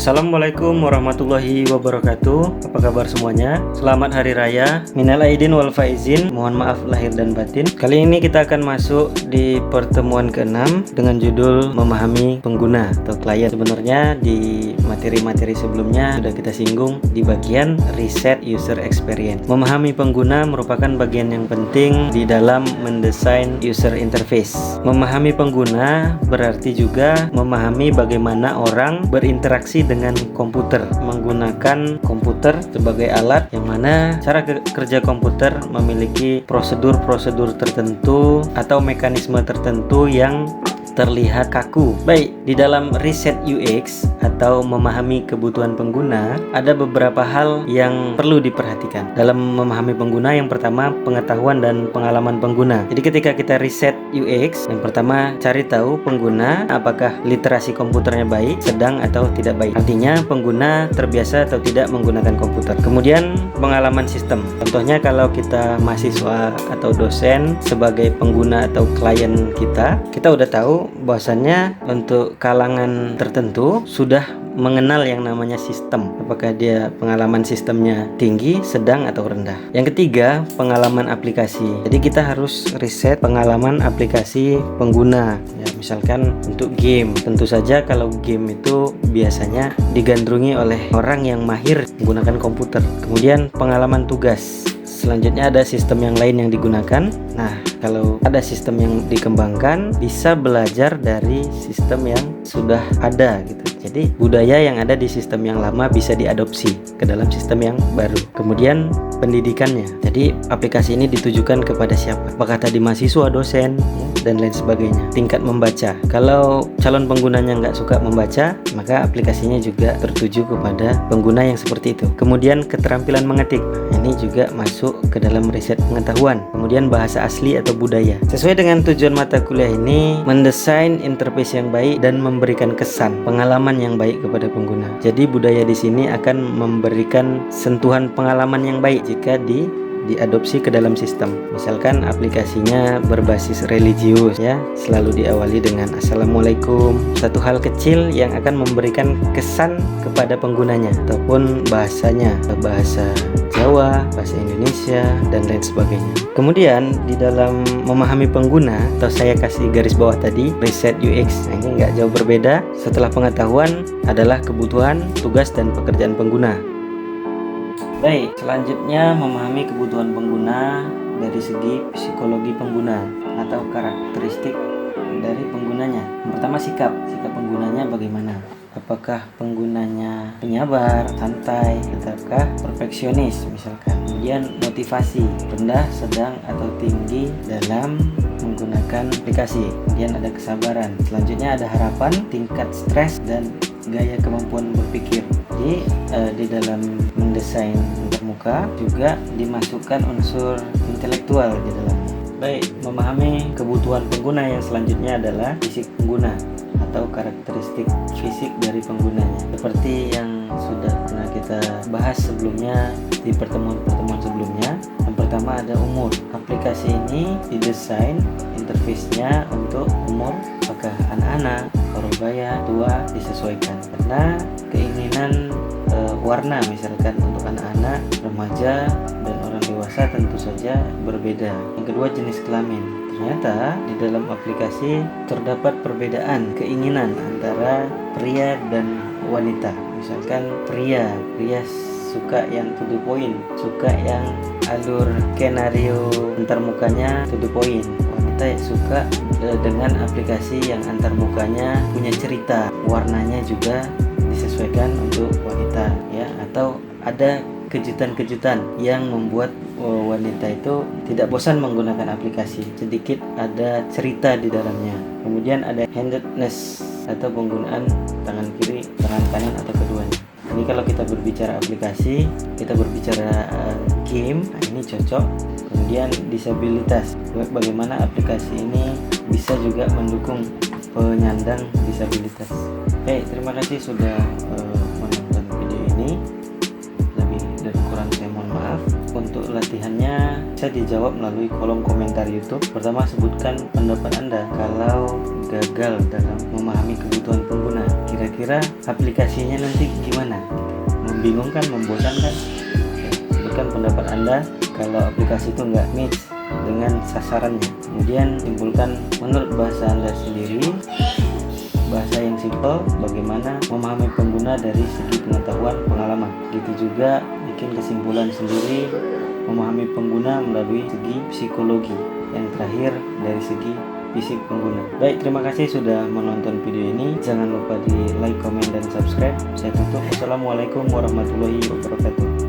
Assalamualaikum warahmatullahi wabarakatuh. Apa kabar semuanya? Selamat Hari Raya. Minal aidin wal faizin. Mohon maaf lahir dan batin. Kali ini kita akan masuk di pertemuan ke-6 dengan judul memahami pengguna atau klien. Sebenarnya di materi-materi sebelumnya sudah kita singgung di bagian reset user experience. Memahami pengguna merupakan bagian yang penting di dalam mendesain user interface. Memahami pengguna berarti juga memahami bagaimana orang berinteraksi dengan komputer, menggunakan komputer sebagai alat yang mana cara kerja komputer memiliki prosedur-prosedur tertentu atau mekanisme tertentu yang terlihat kaku. Baik, di dalam riset UX atau memahami kebutuhan pengguna, ada beberapa hal yang perlu diperhatikan. Dalam memahami pengguna, yang pertama pengetahuan dan pengalaman pengguna. Jadi ketika kita riset UX, yang pertama cari tahu pengguna apakah literasi komputernya baik, sedang atau tidak baik. Artinya pengguna terbiasa atau tidak menggunakan komputer. Kemudian pengalaman sistem. Contohnya kalau kita mahasiswa atau dosen sebagai pengguna atau klien kita udah tahu bahwasannya untuk kalangan tertentu sudah mengenal yang namanya sistem, apakah dia pengalaman sistemnya tinggi, sedang, atau rendah. Yang ketiga, pengalaman aplikasi. Jadi kita harus riset pengalaman aplikasi pengguna ya, misalkan untuk game. Tentu saja kalau game itu biasanya digandrungi oleh orang yang mahir menggunakan komputer. Kemudian pengalaman tugas. Selanjutnya ada sistem yang lain yang digunakan. Nah, kalau ada sistem yang dikembangkan, bisa belajar dari sistem yang sudah ada gitu. Jadi budaya yang ada di sistem yang lama bisa diadopsi ke dalam sistem yang baru. Kemudian pendidikannya. Jadi aplikasi ini ditujukan kepada siapa? Apakah tadi mahasiswa, dosen, ya, dan lain sebagainya. Tingkat membaca. Kalau calon penggunanya nggak suka membaca, maka aplikasinya juga tertuju kepada pengguna yang seperti itu. Kemudian keterampilan mengetik. Ini juga masuk ke dalam riset pengetahuan. Kemudian bahasa asli atau budaya. Sesuai dengan tujuan mata kuliah ini, mendesain interface yang baik dan memberikan kesan, pengalaman yang baik kepada pengguna. Jadi budaya di sini akan memberikan sentuhan pengalaman yang baik jika diadopsi ke dalam sistem. Misalkan aplikasinya berbasis religius ya, selalu diawali dengan Assalamualaikum. Satu hal kecil yang akan memberikan kesan kepada penggunanya, ataupun bahasanya, bahasa Jawa, bahasa Indonesia, dan lain sebagainya. Kemudian di dalam memahami pengguna, atau saya kasih garis bawah tadi, riset UX. Nah, ini nggak jauh berbeda. Setelah pengetahuan adalah kebutuhan, tugas, dan pekerjaan pengguna. Baik, selanjutnya memahami kebutuhan pengguna dari segi psikologi pengguna atau karakteristik dari penggunanya. Yang pertama sikap penggunanya bagaimana? Apakah penggunanya penyabar, santai, ataukah perfeksionis misalkan. Kemudian motivasi, rendah, sedang, atau tinggi dalam menggunakan aplikasi. Kemudian ada kesabaran. Selanjutnya ada harapan, tingkat stres, dan gaya kemampuan berpikir. Jadi di dalam mendesain antarmuka juga dimasukkan unsur intelektual di dalamnya. Baik, memahami kebutuhan pengguna yang selanjutnya adalah fisik pengguna atau karakteristik fisik dari penggunanya. Seperti yang sudah pernah kita bahas sebelumnya di pertemuan-pertemuan sebelumnya. Yang pertama ada umur. Aplikasi ini didesain interface-nya untuk umur, apakah anak-anak, parubaya, tua, disesuaikan karena keinginan warna misalkan untuk anak-anak, remaja, dan orang dewasa tentu saja berbeda. Yang kedua jenis kelamin. Ternyata di dalam aplikasi terdapat perbedaan keinginan antara pria dan wanita. Misalkan pria suka yang to the point, suka yang alur skenario antarmukanya to the point. Wanita suka dengan aplikasi yang antarmukanya punya cerita, warnanya juga disesuaikan untuk wanita ya, atau ada kejutan-kejutan yang membuat wanita itu tidak bosan menggunakan aplikasi, sedikit ada cerita di dalamnya. Kemudian ada handedness atau penggunaan tangan kiri, tangan kanan, atau keduanya. Ini kalau kita berbicara aplikasi, kita berbicara game, nah ini cocok. Kemudian disabilitas, bagaimana aplikasi ini bisa juga mendukung penyandang disabilitas. Oke, terima kasih sudah menonton video ini. Lebih dan kurang saya mohon maaf. Untuk latihannya bisa dijawab melalui kolom komentar YouTube. Pertama, sebutkan pendapat Anda kalau gagal dalam memahami kebutuhan pengguna. kira-kira aplikasinya nanti gimana? Membingungkan, membosankan? Sebutkan pendapat Anda kalau aplikasi itu nggak match dengan sasarannya. Kemudian simpulkan menurut bahasa Anda sendiri, bahasa yang simpel, bagaimana memahami pengguna dari segi pengetahuan, pengalaman. Gitu juga bikin kesimpulan sendiri, memahami pengguna melalui segi psikologi. Yang terakhir dari segi fisik pengguna. Baik, terima kasih sudah menonton video ini. Jangan lupa di like, komen, dan subscribe. Saya tutup. Wassalamualaikum warahmatullahi wabarakatuh.